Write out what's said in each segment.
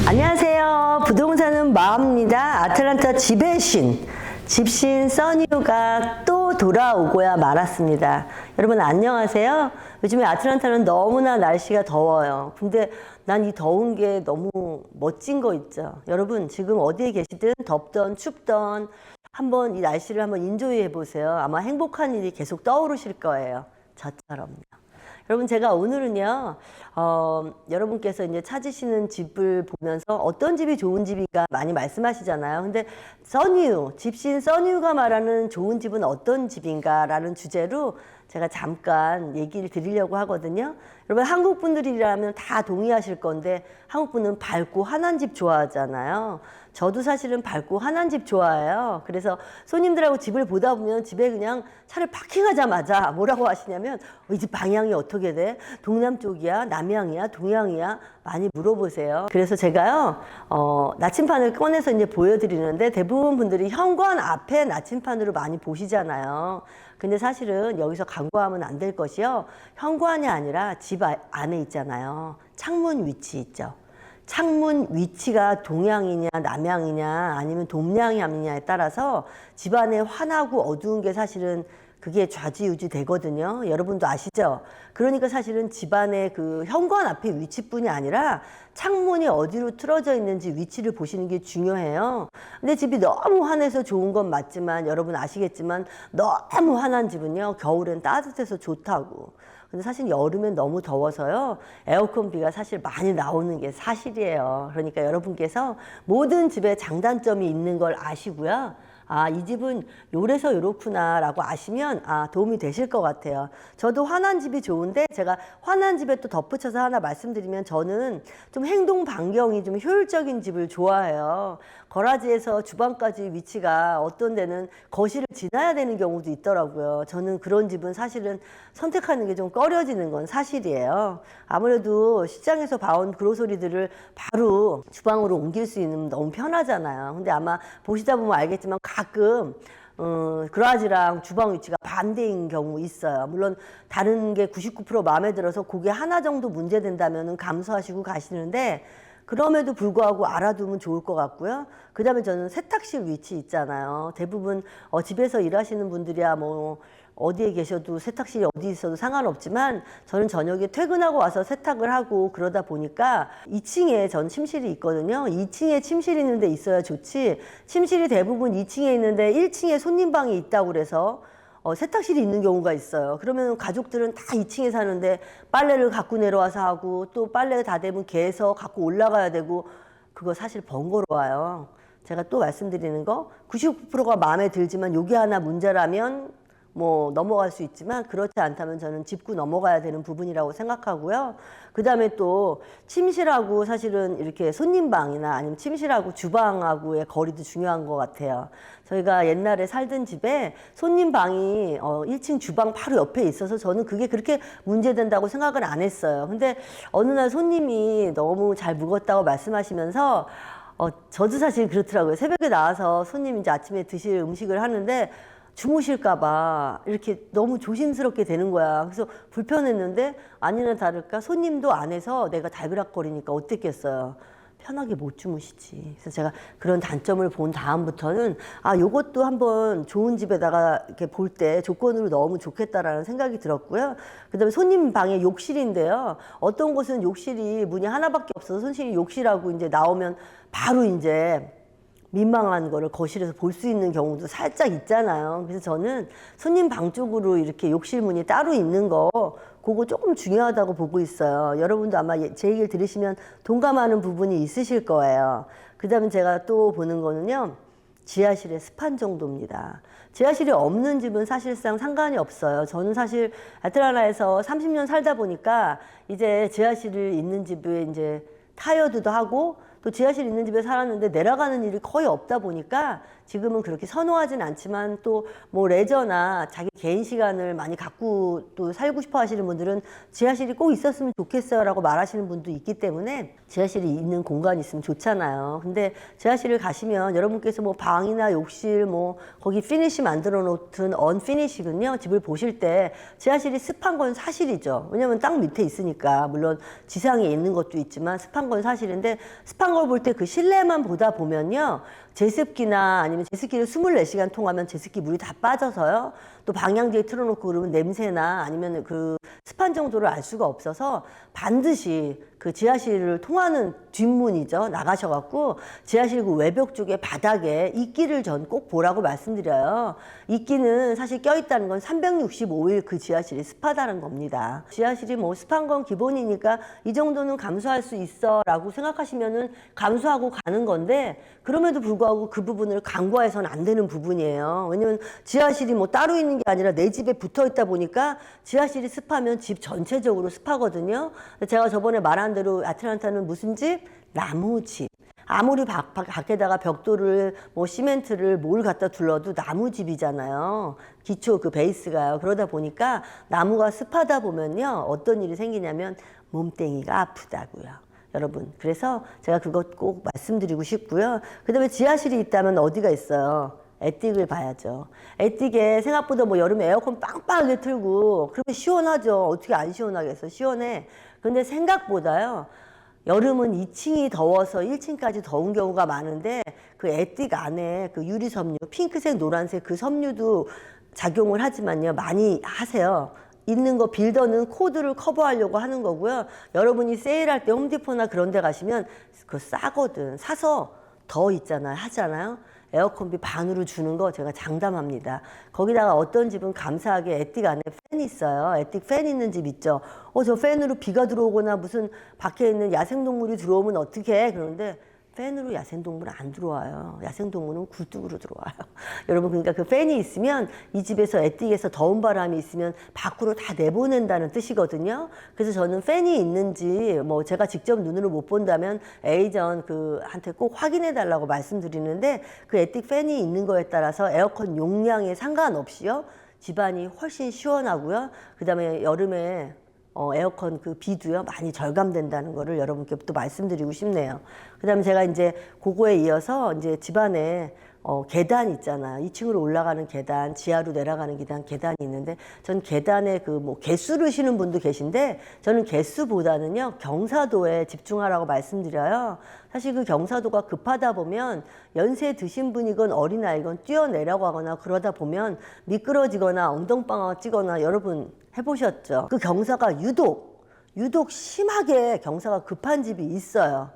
안녕하세요. 부동산은 마음입니다. 아틀란타 집의 신, 집신 써니유가 또 돌아오고야 말았습니다. 여러분 안녕하세요. 요즘에 아틀란타는 너무나 날씨가 더워요. 근데 난 이 더운 게 너무 멋진 거 있죠. 여러분 지금 어디에 계시든 덥던 춥던 한번 이 날씨를 한번 인조이 해보세요. 아마 행복한 일이 계속 떠오르실 거예요. 저처럼요. 여러분 제가 오늘은요 여러분께서 이제 찾으시는 집을 보면서 어떤 집이 좋은 집인가 많이 말씀하시잖아요. 근데 써니유, 집신 써니유가 말하는 좋은 집은 어떤 집인가 라는 주제로 제가 잠깐 얘기를 드리려고 하거든요. 여러분 한국 분들이라면 다 동의하실 건데 한국 분은 밝고 환한 집 좋아하잖아요. 저도 사실은 밝고 환한 집 좋아해요. 그래서 손님들하고 집을 보다 보면 집에 그냥 차를 파킹하자마자 뭐라고 하시냐면 이 집 방향이 어떻게 돼? 동남쪽이야? 남향이야? 동향이야? 많이 물어보세요. 그래서 제가요 나침판을 꺼내서 이제 보여드리는데 대부분 분들이 현관 앞에 나침판으로 많이 보시잖아요. 근데 사실은 여기서 간과하면 안 될 것이요. 현관이 아니라 집 안에 있잖아요. 창문 위치 있죠. 창문 위치가 동향이냐 남향이냐 아니면 동양향이냐에 따라서 집안에 환하고 어두운 게 사실은 그게 좌지우지 되거든요. 여러분도 아시죠? 그러니까 사실은 집안의 그 현관 앞에 위치뿐이 아니라 창문이 어디로 틀어져 있는지 위치를 보시는 게 중요해요. 근데 집이 너무 환해서 좋은 건 맞지만 여러분 아시겠지만 너무 환한 집은요 겨울엔 따뜻해서 좋다고. 근데 사실 여름엔 너무 더워서요 에어컨비가 사실 많이 나오는 게 사실이에요. 그러니까 여러분께서 모든 집에 장단점이 있는 걸 아시고요. 아, 이 집은 요래서 요렇구나 라고 아시면 도움이 되실 것 같아요. 저도 환한 집이 좋은데 제가 환한 집에 또 덧붙여서 하나 말씀드리면 저는 좀 행동 반경이 좀 효율적인 집을 좋아해요. 거라지에서 주방까지 위치가 어떤 데는 거실을 지나야 되는 경우도 있더라고요. 저는 그런 집은 사실은 선택하는 게 좀 꺼려지는 건 사실이에요. 아무래도 시장에서 봐온 그로서리들을 바로 주방으로 옮길 수 있는 너무 편하잖아요. 근데 아마 보시다 보면 알겠지만 가끔 그라지랑 주방 위치가 반대인 경우 있어요. 물론 다른 게 99% 마음에 들어서 그게 하나 정도 문제된다면 감수하시고 가시는데 그럼에도 불구하고 알아두면 좋을 것 같고요. 그 다음에 저는 세탁실 위치 있잖아요. 대부분 집에서 일하시는 분들이야 뭐 어디에 계셔도 세탁실이 어디 있어도 상관없지만 저는 저녁에 퇴근하고 와서 세탁을 하고 그러다 보니까 2층에 전 침실이 있거든요. 2층에 침실이 있는 데 있어야 좋지 침실이 대부분 2층에 있는데 1층에 손님방이 있다고 그래서 세탁실이 있는 경우가 있어요. 그러면 가족들은 다 2층에 사는데 빨래를 갖고 내려와서 하고 또 빨래 다 되면 개서 갖고 올라가야 되고 그거 사실 번거로워요. 제가 또 말씀드리는 거 99%가 마음에 들지만 요게 하나 문제라면 뭐 넘어갈 수 있지만 그렇지 않다면 저는 짚고 넘어가야 되는 부분이라고 생각하고요. 그 다음에 또 침실하고 사실은 이렇게 손님방이나 아니면 침실하고 주방하고의 거리도 중요한 것 같아요. 저희가 옛날에 살던 집에 손님방이 1층 주방 바로 옆에 있어서 저는 그게 그렇게 문제된다고 생각을 안 했어요. 근데 어느 날 손님이 너무 잘 묵었다고 말씀하시면서 저도 사실 그렇더라고요. 새벽에 나와서 손님이 이제 아침에 드실 음식을 하는데 주무실까봐 이렇게 너무 조심스럽게 되는 거야. 그래서 불편했는데 아니나 다를까 손님도 안에서 내가 달그락거리니까 어땠겠어요. 편하게 못 주무시지. 그래서 제가 그런 단점을 본 다음부터는 요것도 한번 좋은 집에다가 이렇게 볼 때 조건으로 넣으면 좋겠다라는 생각이 들었고요. 그 다음에 손님 방에 욕실인데요. 어떤 곳은 욕실이 문이 하나밖에 없어서 손님이 욕실하고 이제 나오면 바로 이제 민망한 거를 거실에서 볼 수 있는 경우도 살짝 있잖아요. 그래서 저는 손님 방 쪽으로 이렇게 욕실 문이 따로 있는 거 그거 조금 중요하다고 보고 있어요. 여러분도 아마 제 얘기를 들으시면 동감하는 부분이 있으실 거예요. 그 다음에 제가 또 보는 거는요. 지하실의 습한 정도입니다. 지하실이 없는 집은 사실상 상관이 없어요. 저는 사실 아틀란타에서 30년 살다 보니까 이제 지하실이 있는 집에 이제 타이어드도 하고 또 지하실 있는 집에 살았는데 내려가는 일이 거의 없다 보니까 지금은 그렇게 선호하진 않지만 또 뭐 레저나 자기 개인 시간을 많이 갖고 또 살고 싶어 하시는 분들은 지하실이 꼭 있었으면 좋겠어요 라고 말하시는 분도 있기 때문에 지하실이 있는 공간이 있으면 좋잖아요. 근데 지하실을 가시면 여러분께서 뭐 방이나 욕실 뭐 거기 피니시 만들어 놓든 언피니시군요. 집을 보실 때 지하실이 습한 건 사실이죠. 왜냐면 땅 밑에 있으니까. 물론 지상에 있는 것도 있지만 습한 건 사실인데 습한 걸 볼 때 그 실내만 보다 보면요. 제습기나 아니면 제습기를 24시간 통하면 제습기 물이 다 빠져서요. 또 방향제에 틀어놓고 그러면 냄새나 아니면 그 습한 정도를 알 수가 없어서 반드시 그 지하실을 통하는 뒷문이죠. 나가셔갖고 지하실 그 외벽 쪽에 바닥에 이끼를 전 꼭 보라고 말씀드려요. 이끼는 사실 껴있다는 건 365일 그 지하실이 습하다는 겁니다. 지하실이 뭐 습한 건 기본이니까 이 정도는 감수할 수 있어 라고 생각하시면은 감수하고 가는 건데 그럼에도 불구하고 그 부분을 간과해서는 안 되는 부분이에요. 왜냐면 지하실이 뭐 따로 있는 게 아니라 내 집에 붙어 있다 보니까 지하실이 습하면 집 전체적으로 습하거든요. 제가 저번에 말한 대로 아틀란타는 무슨 집? 나무집. 아무리 밖에다가 벽돌을 뭐 시멘트를 뭘 갖다 둘러도 나무집이잖아요. 기초 그 베이스가요. 그러다 보니까 나무가 습하다 보면요. 어떤 일이 생기냐면 몸땡이가 아프다고요. 여러분. 그래서 제가 그것 꼭 말씀드리고 싶고요. 그 다음에 지하실이 있다면 어디가 있어요? 에틱을 봐야죠. 에틱에 생각보다 뭐 여름에 에어컨 빵빵하게 틀고 그러면 시원하죠. 어떻게 안 시원하겠어? 시원해. 근데 생각보다요. 여름은 2층이 더워서 1층까지 더운 경우가 많은데 그 에틱 안에 그 유리 섬유, 핑크색, 노란색 그 섬유도 작용을 하지만요. 많이 하세요. 있는 거 빌더는 코드를 커버하려고 하는 거고요. 여러분이 세일할 때 홈디포나 그런 데 가시면 그거 싸거든. 사서 더 있잖아요. 하잖아요. 에어컨비 반으로 주는 거 제가 장담합니다. 거기다가 어떤 집은 감사하게 에틱 안에 팬이 있어요. 에틱 팬 있는 집 있죠. 저 팬으로 비가 들어오거나 무슨 밖에 있는 야생동물이 들어오면 어떻게 해? 그런데 팬으로 야생동물은 안 들어와요. 야생동물은 굴뚝으로 들어와요. 여러분 그러니까 그 팬이 있으면 이 집에서 에틱에서 더운 바람이 있으면 밖으로 다 내보낸다는 뜻이거든요. 그래서 저는 팬이 있는지 뭐 제가 직접 눈으로 못 본다면 에이전 그한테 꼭 확인해 달라고 말씀드리는데 그 에틱 팬이 있는 거에 따라서 에어컨 용량에 상관없이요. 집안이 훨씬 시원하고요. 그 다음에 여름에 에어컨 그 비도요 많이 절감된다는 거를 여러분께 또 말씀드리고 싶네요. 그다음에 제가 이제 그거에 이어서 이제 집안에 계단 있잖아요. 2층으로 올라가는 계단, 지하로 내려가는 계단이 있는데 전 계단에 그 뭐 개수를 쉬는 분도 계신데 저는 개수보다는요 경사도에 집중하라고 말씀드려요. 사실 그 경사도가 급하다 보면 연세 드신 분이건 어린아이건 뛰어내려가거나 그러다 보면 미끄러지거나 엉덩방아 찌거나 여러분 해보셨죠? 그 경사가 유독 심하게 경사가 급한 집이 있어요.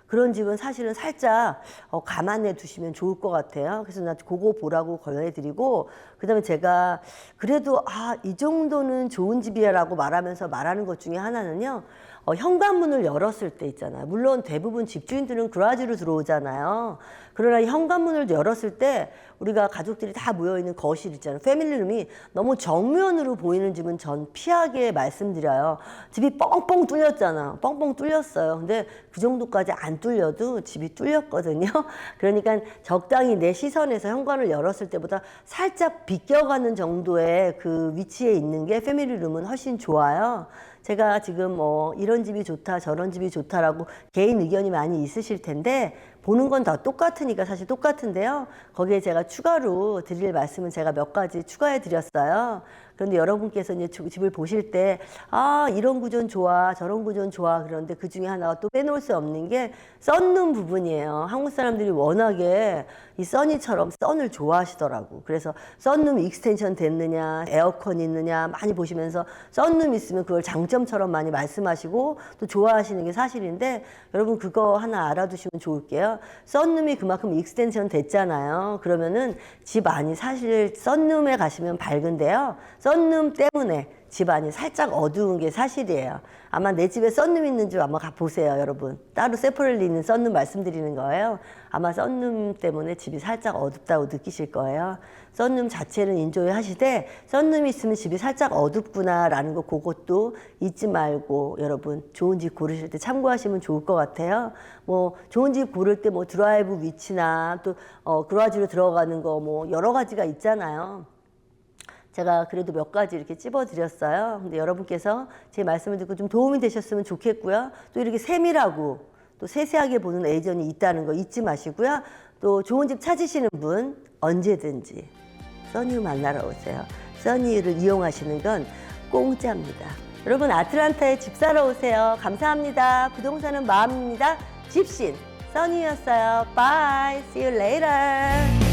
그런 집은 사실은 살짝 감안해 두시면 좋을 것 같아요. 그래서 나 그거 보라고 권해드리고 그다음에 제가 그래도 이 정도는 좋은 집이야라고 말하는 것 중에 하나는요. 현관문을 열었을 때 있잖아요. 물론 대부분 집주인들은 그라지로 들어오잖아요. 그러나 현관문을 열었을 때 우리가 가족들이 다 모여있는 거실 있잖아요. 패밀리룸이 너무 정면으로 보이는 집은 전 피하게 말씀드려요. 집이 뻥뻥 뚫렸잖아. 뻥뻥 뚫렸어요. 근데 그 정도까지 안 뚫려도 집이 뚫렸거든요. 그러니까 적당히 내 시선에서 현관을 열었을 때보다 살짝 비껴가는 정도의 그 위치에 있는 게 패밀리룸은 훨씬 좋아요. 제가 지금 이런 집이 좋다 저런 집이 좋다라고 개인 의견이 많이 있으실 텐데 보는 건 다 똑같으니까 사실 똑같은데요. 거기에 제가 추가로 드릴 말씀은 제가 몇 가지 추가해 드렸어요. 그런데 여러분께서 이제 집을 보실 때 이런 구조는 좋아 저런 구조는 좋아 그런데 그 중에 하나가 또 빼놓을 수 없는 게 썬룸 부분이에요. 한국 사람들이 워낙에 이 써니처럼 썬을 좋아하시더라고. 그래서 썬룸 익스텐션 됐느냐 에어컨 있느냐 많이 보시면서 썬룸 있으면 그걸 장점처럼 많이 말씀하시고 또 좋아하시는 게 사실인데 여러분 그거 하나 알아두시면 좋을게요. 썬룸이 그만큼 익스텐션 됐잖아요. 그러면은 집 안이 사실 썬룸에 가시면 밝은데요. 썬룸 때문에 집안이 살짝 어두운 게 사실이에요. 아마 내 집에 썬룸 있는 집 한번 가보세요, 여러분. 따로 세퍼렐리 있는 썬룸 말씀드리는 거예요. 아마 썬룸 때문에 집이 살짝 어둡다고 느끼실 거예요. 썬룸 자체는 인조이 하시되 썬룸이 있으면 집이 살짝 어둡구나라는 거 그것도 잊지 말고 여러분 좋은 집 고르실 때 참고하시면 좋을 것 같아요. 뭐 좋은 집 고를 때 뭐 드라이브 위치나 또 그라지로 들어가는 거 뭐 여러 가지가 있잖아요. 제가 그래도 몇 가지 이렇게 찝어드렸어요. 근데 여러분께서 제 말씀을 듣고 좀 도움이 되셨으면 좋겠고요. 또 이렇게 세밀하고 또 세세하게 보는 에이전이 있다는 거 잊지 마시고요. 또 좋은 집 찾으시는 분 언제든지 써니유 만나러 오세요. 써니유를 이용하시는 건 공짜입니다. 여러분 아틀란타에 집 사러 오세요. 감사합니다. 부동산은 마음입니다. 집신 써니유였어요. Bye. See you later.